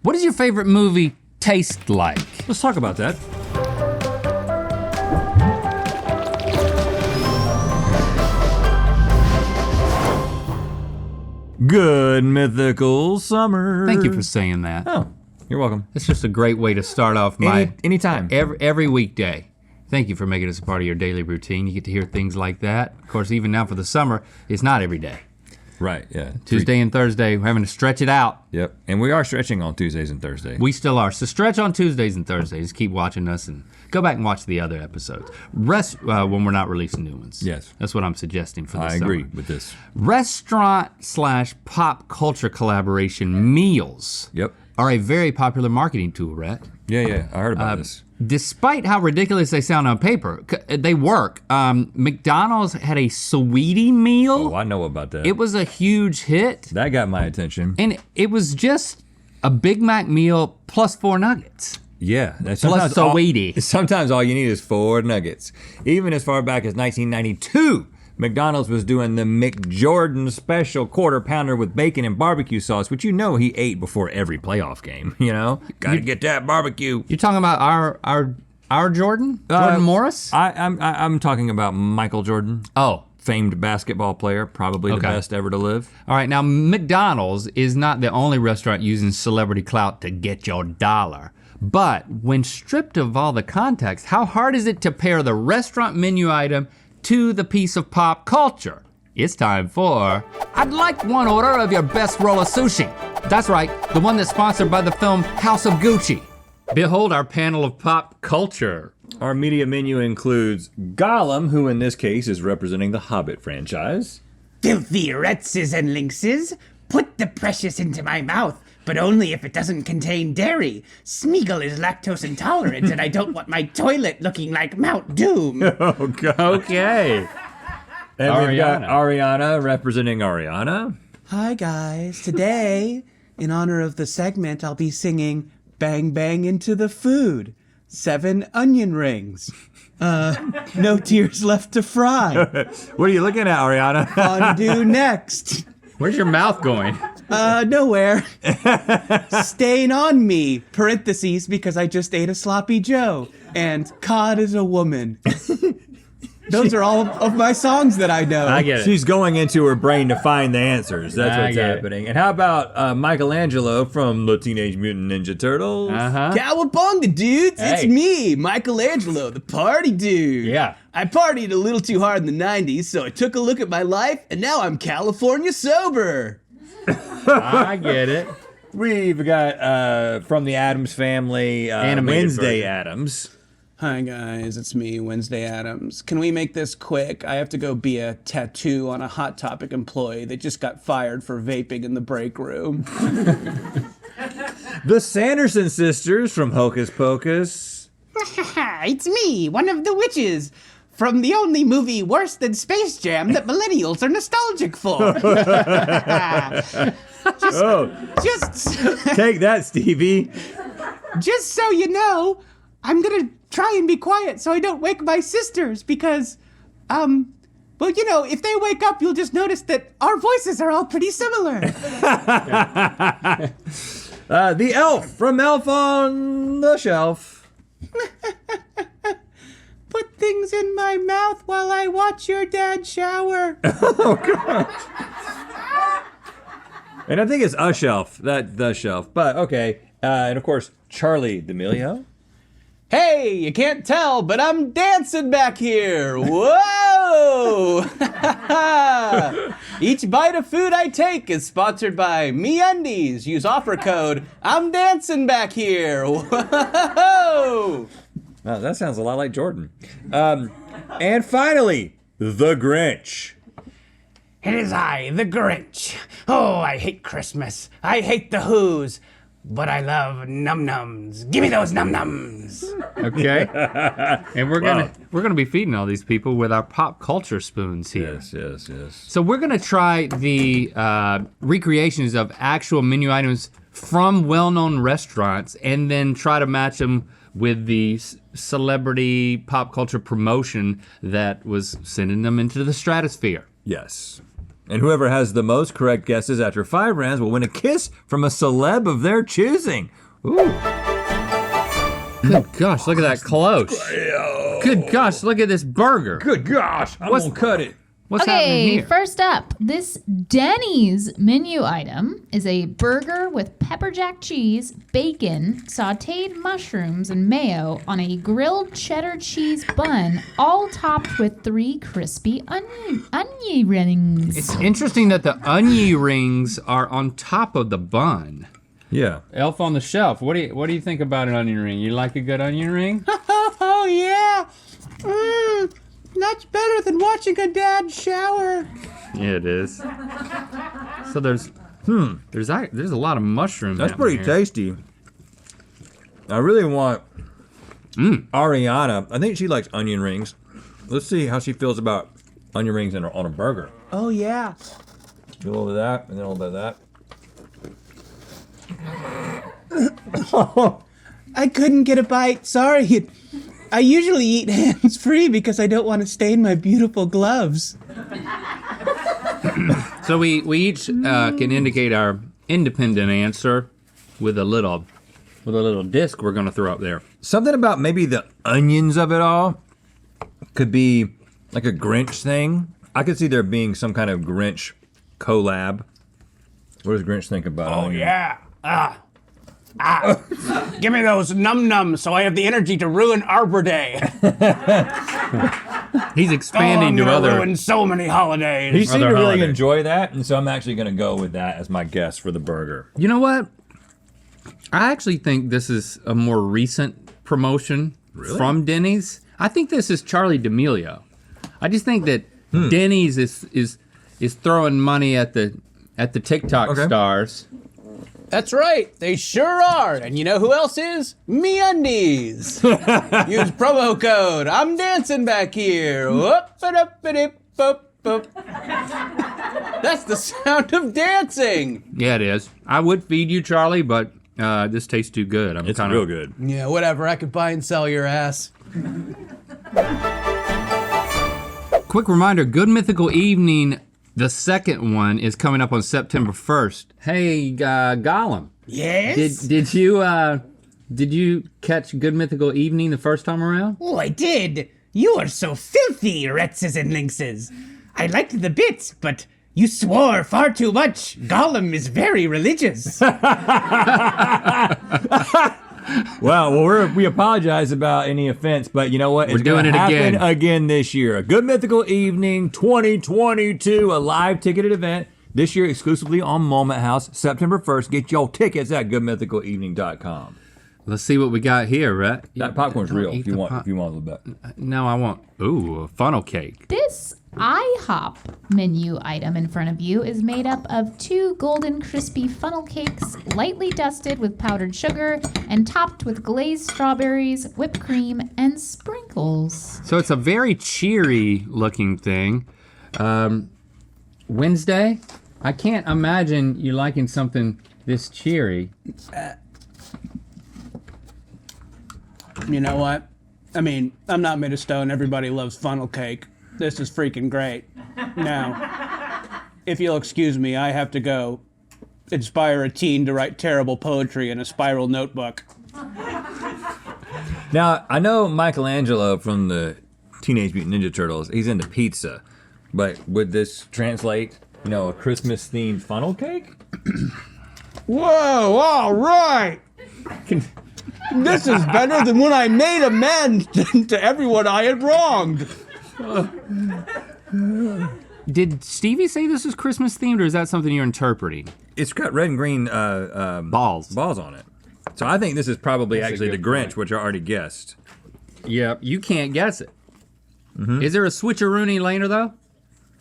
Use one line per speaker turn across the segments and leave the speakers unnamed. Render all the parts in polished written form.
What does your favorite movie taste like?
Let's talk about that. Good mythical summer.
Thank you for saying that.
Oh, you're welcome.
It's just a great way to start off my
anytime.
Every weekday. Thank you for making us a part of your daily routine. You get to hear things like that. Of course, even now for the summer, it's not every day.
Right, yeah.
Tuesday and Thursday, we're having to stretch it out.
Yep, and we are stretching on Tuesdays and Thursdays.
We still are. So stretch on Tuesdays and Thursdays. Keep watching us and go back and watch the other episodes. Rest when we're not releasing new ones.
Yes.
That's what I'm suggesting for this
I agree
summer.
with this.
Restaurant/pop culture collaboration meals are a very popular marketing tool, Rhett.
Yeah, I heard about this.
Despite how ridiculous they sound on paper, they work. McDonald's had a sweetie meal.
Oh, I know about that.
It was a huge hit.
That got my attention.
And it was just a Big Mac meal plus 4 nuggets.
Yeah, that's
Plus sweetie.
Sometimes all you need is 4 nuggets. Even as far back as 1992, McDonald's was doing the McJordan special quarter pounder with bacon and barbecue sauce, which you know he ate before every playoff game, you know? Gotta get that barbecue.
You're talking about our Jordan? Jordan Morris?
I'm talking about Michael Jordan.
Oh.
Famed basketball player, probably the best ever to live.
All right, now McDonald's is not the only restaurant using celebrity clout to get your dollar. But when stripped of all the context, how hard is it to pair the restaurant menu item to the piece of pop culture? It's time for, I'd like one order of your best roll of sushi. That's right, the one that's sponsored by the film House of Gucci. Behold our panel of pop culture.
Our media menu includes Gollum, who in this case is representing the Hobbit franchise.
Filthy Retzes and Lynxes, put the precious into my mouth, but only if it doesn't contain dairy. Smeagol is lactose intolerant and I don't want my toilet looking like Mount Doom.
Oh, God.
Okay.
And we've got Ariana representing Ariana.
Hi guys, today, in honor of the segment, I'll be singing Bang Bang Into the Food, 7 onion rings. No tears left to fry.
What are you looking at, Ariana?
Fondue next.
Where's your mouth going?
Nowhere. Stain on me, parentheses, because I just ate a sloppy Joe. And cod is a woman. Those are all of my songs that I know.
I get it.
She's going into her brain to find the answers. That's
I
what's
get it.
happening. And how about Michelangelo from the Teenage Mutant Ninja Turtles?
Uh-huh.
Cowabunga, dudes! It's
Hey.
me, Michelangelo, the party dude.
Yeah.
I partied a little too hard in the 90s, so I took a look at my life, and now I'm California sober.
I get it.
We've got from the Addams Family,
Animated
Wednesday
version.
Addams.
Hi guys, it's me, Wednesday Addams. Can we make this quick? I have to go be a tattoo on a Hot Topic employee that just got fired for vaping in the break room.
The Sanderson sisters from Hocus Pocus.
It's me, one of the witches, from the only movie worse than Space Jam that millennials are nostalgic for. Just
Take that, Stevie.
Just so you know, I'm gonna try and be quiet so I don't wake my sisters because, well, you know, if they wake up, you'll just notice that our voices are all pretty similar.
The elf from Elf on the Shelf.
Put things in my mouth while I watch your dad shower.
And I think it's a shelf, the shelf. But okay. And of course, Charlie D'Amelio.
Hey, you can't tell, but I'm dancing back here. Whoa! Each bite of food I take is sponsored by MeUndies. Use offer code I'm dancing back here. Whoa!
Oh, that sounds a lot like Jordan. And finally, the Grinch.
It is I, the Grinch. Oh, I hate Christmas. I hate the Who's. But I love num-nums. Give me those num-nums.
Okay. And we're gonna be feeding all these people with our pop culture spoons here.
Yes.
So we're gonna try the recreations of actual menu items from well-known restaurants and then try to match them with the celebrity pop culture promotion that was sending them into the stratosphere.
Yes. And whoever has the most correct guesses after 5 rounds will win a kiss from a celeb of their choosing. Ooh.
Good gosh, look at that close. Good gosh, look at this burger.
Good gosh, I'm gonna cut it.
What's happening
Okay,
here?
first up, this Denny's menu item is a burger with pepper jack cheese, bacon, sauteed mushrooms, and mayo on a grilled cheddar cheese bun, all topped with 3 crispy onion rings.
It's interesting that the onion rings are on top of the bun.
Yeah.
Elf on the Shelf, what do you think about an onion ring? You like a good onion ring?
Oh yeah. That's better than watching a dad shower.
Yeah, it is. So there's a lot of mushroom.
That's
happening
pretty
here.
tasty. I really want Ariana. I think she likes onion rings. Let's see how she feels about onion rings on a burger.
Oh yeah.
Do a little bit of that, and then a little bit of that.
I couldn't get a bite. Sorry. I usually eat hands-free because I don't want to stain my beautiful gloves.
So we each can indicate our independent answer with a little disc we're gonna throw up there.
Something about maybe the onions of it all could be like a Grinch thing. I could see there being some kind of Grinch collab. What does Grinch think about onions?
Yeah. Give me those num-nums so I have the energy to ruin Arbor Day.
He's expanding to other.
so many holidays.
He seemed to
Other
really
holiday.
enjoy that, and so I'm actually gonna go with that as my guess for the burger.
You know what? I actually think this is a more recent promotion from Denny's. I think this is Charlie D'Amelio. I just think that Denny's is throwing money at the TikTok stars.
That's right, they sure are. And you know who else is? MeUndies. Use promo code I'm dancing back here. Whoop-a-dup-a-dip-boop-boop. That's the sound of dancing.
Yeah, it is. I would feed you, Charlie, but this tastes too good.
It's real good.
Yeah, whatever, I could buy and sell your ass.
Quick reminder, Good Mythical Evening, the second one, is coming up on September 1st. Hey, Gollum.
Yes?
Did you catch Good Mythical Evening the first time around?
Oh, I did. You are so filthy, Retzes and Lynxes. I liked the bits, but you swore far too much. Gollum is very religious.
Well, we apologize about any offense, but you know what? It's
doing
gonna
it
happen
again.
this year. A Good Mythical Evening 2022, a live ticketed event. This year exclusively on Moment House, September 1st. Get your tickets at goodmythicalevening.com.
Let's see what we got here, Rhett.
That popcorn's real
eat
if you
the
want
pop-
a little bit.
No, I want, a funnel cake.
This IHOP menu item in front of you is made up of 2 golden crispy funnel cakes, lightly dusted with powdered sugar and topped with glazed strawberries, whipped cream, and sprinkles.
So it's a very cheery looking thing. Wednesday, I can't imagine you liking something this cheery.
You know what? I mean, I'm not made of stone. Everybody loves funnel cake. This is freaking great. Now, if you'll excuse me, I have to go inspire a teen to write terrible poetry in a spiral notebook.
Now, I know Michelangelo from the Teenage Mutant Ninja Turtles, he's into pizza, but would this translate, a Christmas-themed funnel cake?
Whoa, all right! This is better than when I made amends to everyone I had wronged.
Did Stevie say this is Christmas themed, or is that something you're interpreting?
It's got red and green
Balls.
on it. So I think this is probably
That's a
actually the
good
Grinch,
point.
which I already guessed.
Yeah, you can't guess it. Is there a switcheroony later though?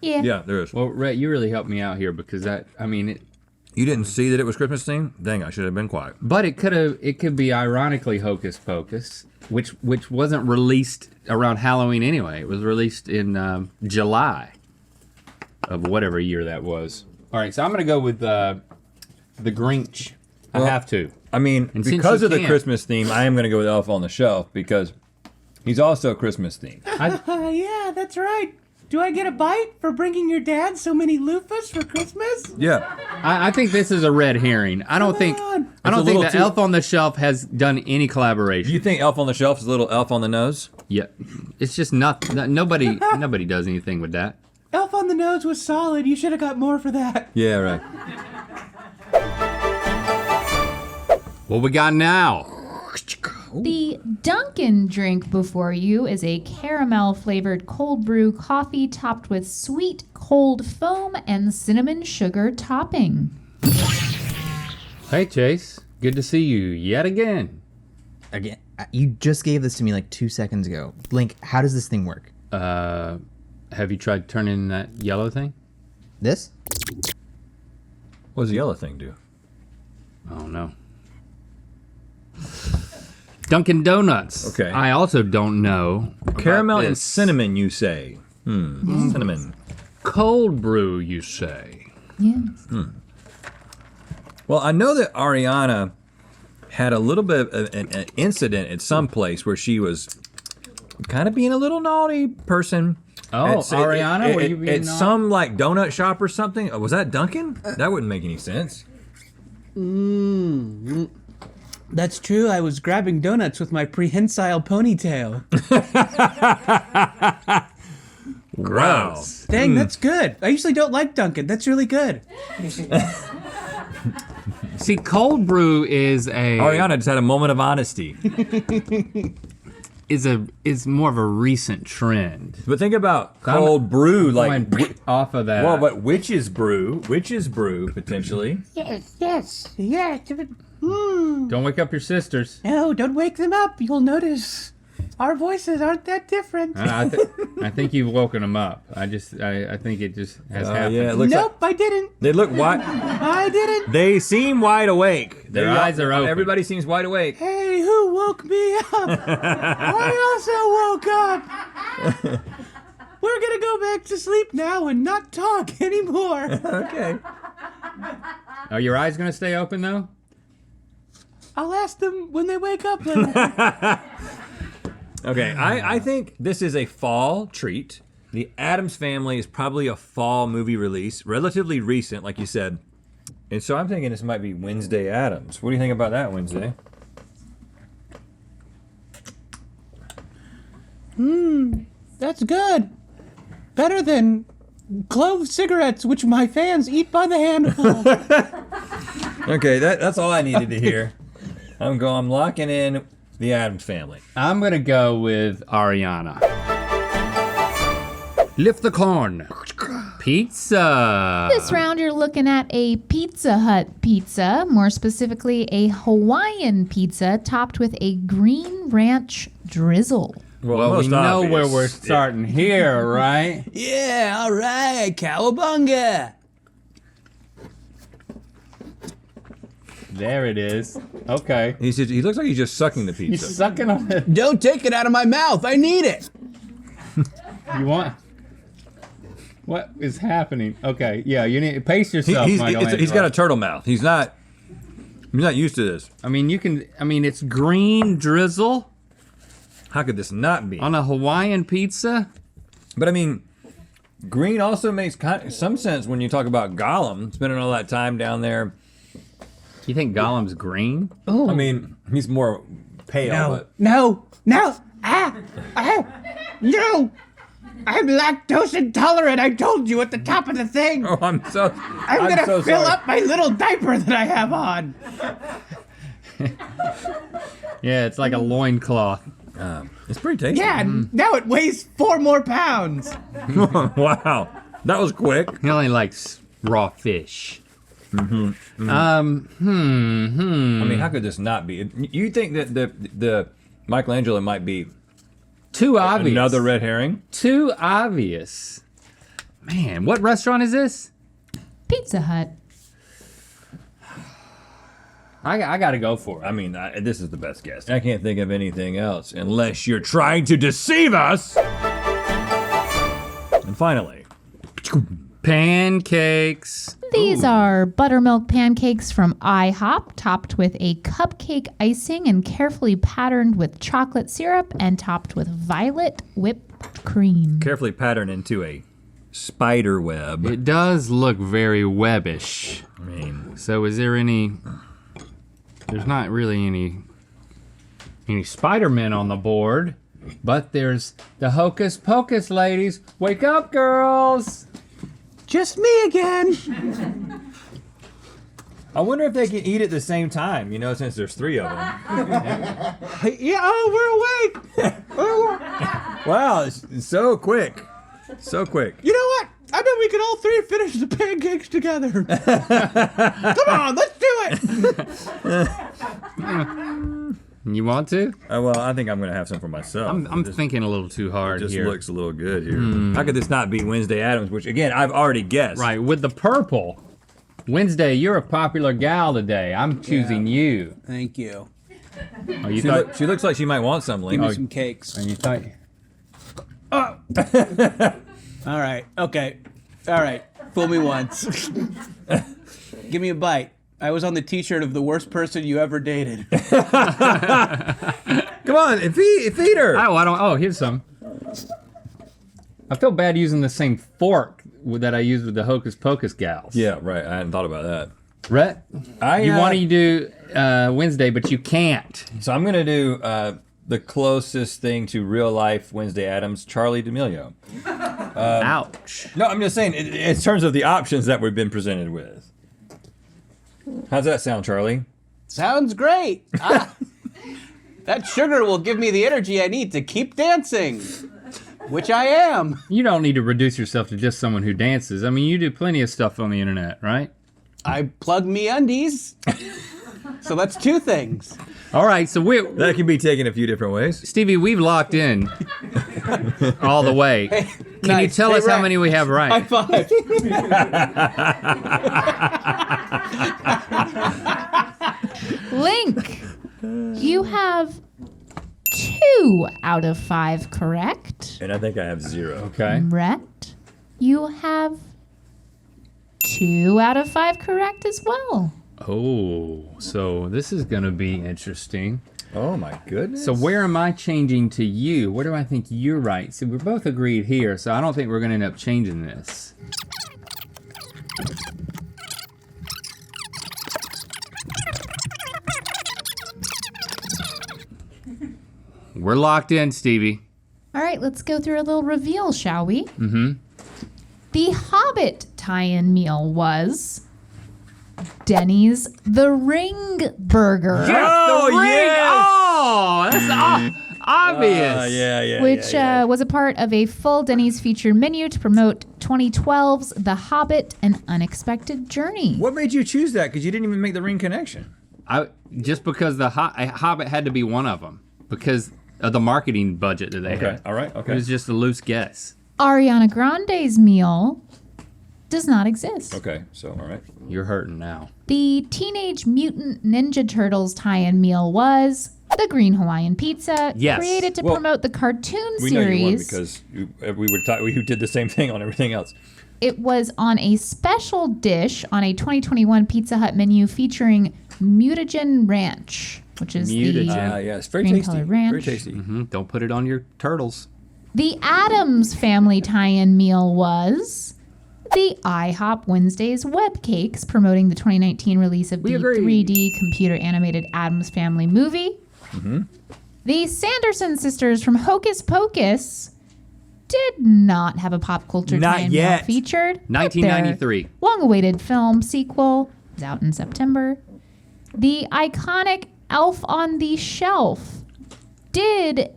Yeah.
Yeah, there is.
Well, Rhett, you really helped me out here because
You didn't see that it was Christmas themed? Dang, I should have been quiet.
but it could be ironically Hocus Pocus, which wasn't released around Halloween anyway. It was released in July of whatever year that was. All right, so I'm gonna go with the Grinch. I have to.
I mean,
And since
because
you
of the
can't-
Christmas theme, I am going to go with Elf on the Shelf because he's also Christmas themed.
Yeah, that's right.
Do I get a bite for bringing your dad so many loofahs for Christmas?
Yeah.
I think this is a red herring. I don't think
on.
I don't
It's a
think
little
the
too-
Elf on the Shelf has done any
Do
collaboration.
you think Elf on the Shelf is a little Elf on the Nose?
Yeah, it's just not nobody does anything with that.
Elf on the Nose was solid. You should have got more for that.
Yeah, right.
What we got now?
The Dunkin' drink before you is a caramel flavored cold brew coffee topped with sweet cold foam and cinnamon sugar topping.
Hey Chase, good to see you yet again.
Again, you just gave this to me like 2 seconds ago. Blink, how does this thing work?
Have you tried turning that yellow thing?
This?
What does the yellow thing do?
Oh no. Dunkin' Donuts.
Okay.
I also don't know. about
Caramel and
this.
cinnamon, you say? Cinnamon.
Cold brew, you say?
Yes.
Well, I know that Ariana had a little bit of an incident at some place where she was kind of being a little naughty person.
Oh, Ariana, were you being
at
naughty?
some like donut shop or something? Was that Dunkin'? That wouldn't make any sense.
That's true. I was grabbing donuts with my prehensile ponytail.
Gross.
Dang, that's good. I usually don't like Dunkin'. That's really good.
See, cold brew is a
Ariana just had a moment of honesty.
is more of a recent trend.
But think about cold brew, like
Going off of that.
well, but witch's brew potentially.
Yes. Yeah.
Don't wake up your sisters.
No, don't wake them up. You'll notice our voices aren't that different.
I think you've woken them up. I think it just has happened.
Yeah, it looks
Nope, I didn't.
like they look wide.
I didn't.
They seem wide awake.
Their eyes are open.
Everybody seems wide awake.
Hey, who woke me up? I also woke up. We're gonna go back to sleep now and not talk anymore.
Okay.
Are your eyes gonna stay open though?
I'll ask them when they wake up later.
Okay, I think this is a fall treat. The Addams Family is probably a fall movie release, relatively recent, like you said. And so I'm thinking this might be Wednesday Addams. What do you think about that, Wednesday?
That's good. Better than clove cigarettes, which my fans eat by the handful.
Okay, that's all I needed to hear. I'm locking in the Addams Family.
I'm gonna go with Ariana. Lift the corn. Pizza.
This round, you're looking at a Pizza Hut pizza, more specifically a Hawaiian pizza topped with a green ranch drizzle.
Well, we
most
know
obvious.
where we're starting here, right?
Yeah, all right, cowabunga.
There it is. Okay.
He looks like he's just sucking the
He's
pizza.
sucking on it.
Don't take it out of my mouth. I need it.
You want? What is happening? Okay, yeah, you need pace yourself,
He's
Michael.
got a
Angelo.
turtle mouth. He's not used to this.
I mean, it's green drizzle
How could this not be?
on a Hawaiian pizza.
But I mean, green also makes some sense when you talk about Gollum spending all that time down there.
You think Gollum's green?
I mean, he's more pale.
No. No. No. I'm lactose intolerant. I told you at the top of the thing.
But I'm
I'm gonna
so
fill
sorry.
up my little diaper that I have on.
Yeah, it's like a loincloth.
It's pretty tasty.
Yeah, and now it weighs 4 more pounds.
Wow, that was quick.
He only likes raw fish.
I mean, how could this not be? You think that the Michelangelo might be
Too obvious.
another red herring?
Too obvious. Man, what restaurant is this?
Pizza Hut.
I gotta go for it.
I mean, this is the best guess. I can't think of anything else unless you're trying to deceive us. And finally,
Pancakes.
These are buttermilk pancakes from IHOP, topped with a cupcake icing and carefully patterned with chocolate syrup and topped with violet whipped whipped cream.
Carefully patterned into a spider web.
It does look very webbish.
I mean,
So is there any, there's not really any Spider-Man on the board, but there's the Hocus Pocus ladies. Wake up, girls.
Just me again.
I wonder if they can eat at the same time, you know, since there's 3 of them.
Yeah, oh, we're awake.
Wow, it's so quick. So quick.
You know what? I bet we could all 3 finish the pancakes together. Come on, let's do it.
You want to?
Well, I think I'm gonna have some for myself.
I'm thinking a little too hard
Just
here.
looks a little good here. How could this not be Wednesday Addams, which again, I've already guessed.
Right, with the purple. Wednesday, you're a popular gal today. I'm choosing you.
Thank you.
Oh, you thought,
She looks like she might want some, Link.
Give me some cakes.
and you thought,
All right. Okay. All right. Fool me once. Give me a bite. I was on the T-shirt of the worst person you ever dated.
Come on, feed her.
here's some. I feel bad using the same fork that I used with the Hocus Pocus gals.
Yeah, right. I hadn't thought about that.
Rhett, you want to do Wednesday, but you can't.
So I'm gonna do the closest thing to real life Wednesday Addams, Charlie D'Amelio.
Ouch.
No, I'm just saying in terms of the options that we've been presented with. How's that sound, Charlie?
Sounds great. That sugar will give me the energy I need to keep dancing, which I am.
You don't need to reduce yourself to just someone who dances. I mean, you do plenty of stuff on the internet, right?
I plug me undies. So that's 2 things.
All right, so
That can be taken a few different ways.
Stevie, we've locked in all the way. Can you
nice.
tell
Hey,
us how
Rex.
many we have right?
High five.
Link, you have 2 out of 5 correct.
And I think I have 0.
Okay.
Rhett, you have 2 out of 5 correct as well.
Oh, so this is gonna be interesting.
Oh my goodness.
So where am I changing to you? Where do I think you're right? So we're both agreed here, so I don't think we're gonna end up changing this. We're locked in, Stevie.
All right, let's go through a little reveal, shall we? Mm-hmm. The Hobbit tie-in meal was Denny's The Ring Burger.
Oh, yes!
Oh, that's obvious.
Yeah.
Which was a part of a full Denny's featured menu to promote 2012's The Hobbit, An Unexpected Journey.
What made you choose that? Because you didn't even make the ring connection.
Just because the Hobbit had to be one of them because of the marketing budget that they had.
All right.
It was just a loose guess.
Ariana Grande's meal does not exist.
Okay. So, all right.
You're hurting now.
The Teenage Mutant Ninja Turtles tie-in meal was the Green Hawaiian Pizza,
Yes.
created to
Well,
promote the cartoon
We know you won
series.
because we did the same thing on everything else.
It was on a special dish on a 2021 Pizza Hut menu featuring mutagen ranch, which is
Mutagen.
Yeah, it's very
Green
tasty.
colored ranch.
Very tasty.
Don't put it on your turtles.
the Addams Family tie-in meal was the IHOP Wednesdays web cakes, promoting the 2019 release of the
agree.
3D computer animated Addams Family movie. The Sanderson sisters from Hocus Pocus did not have a pop culture
Not
tie-in
yet.
meal featured. but
1993.
their long-awaited film sequel is out in September. The iconic Elf on the Shelf did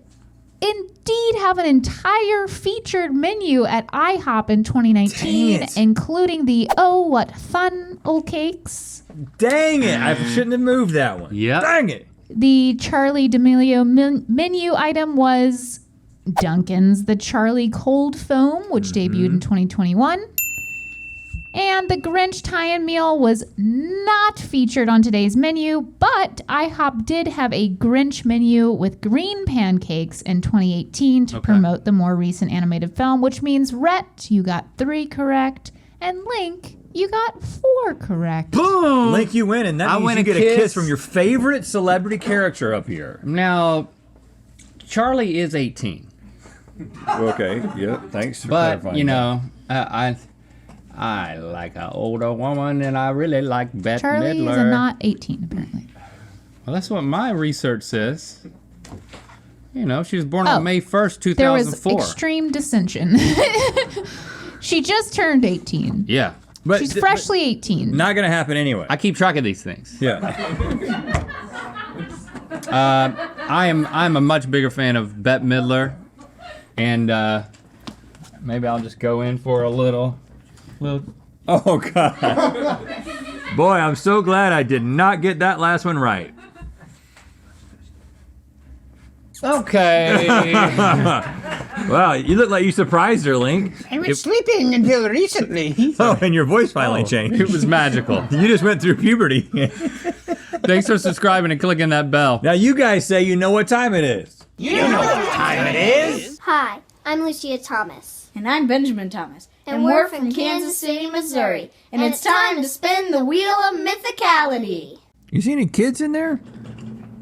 indeed have an entire featured menu at IHOP in 2019,
Dang it.
including the Oh What Fun cakes,
Dang it! I shouldn't have moved that one.
Yep.
Dang it!
the Charlie D'Amelio menu item was Dunkin's The Charlie Cold Foam, which debuted in 2021. And the Grinch tie-in meal was not featured on today's menu, but IHOP did have a Grinch menu with green pancakes in 2018 to promote the more recent animated film, which means Rhett, you got 3 correct, and Link, you got 4 correct.
Boom!
Link, you win, and that
I
means
win
you
a
get a
kiss.
kiss from your favorite celebrity character up here.
Now, Charlie is 18.
Okay, yeah, thanks for
But
clarifying
you
that.
know, I like an older woman, and I really like Bette
Charlie
Midler.
is not 18 apparently.
Well, that's what my research says. You know, she was born
Oh,
on May 1st,
There was
2004.
extreme dissension. She just turned 18.
Yeah.
But
She's freshly 18.
not gonna happen anyway.
I keep track of these things.
Yeah.
I'm a much bigger fan of Bette Midler, and maybe I'll just go in for a little.
Oh God. Boy, I'm so glad I did not get that last one right.
Okay.
Wow, you look like you surprised her, Link.
I was sleeping until recently.
Oh, and your voice finally changed.
It was magical.
You just went through puberty.
Thanks for subscribing and clicking that bell.
Now you guys say you know what time it is.
You know what time it is.
Hi, I'm Lucia Thomas.
And I'm Benjamin Thomas.
And we're from Kansas City, Missouri. And it's time to spin the wheel of mythicality.
You see any kids in there?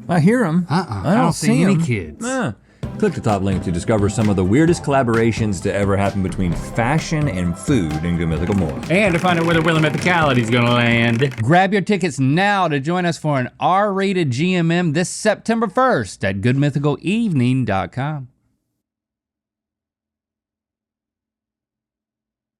I hear them.
I don't see any
'em.
kids.
Click the top link to discover some of the weirdest collaborations to ever happen between fashion and food in Good Mythical More.
And to find out where the Wheel of Mythicality is gonna land. Grab your tickets now to join us for an R-rated GMM this September 1st at goodmythicalevening.com.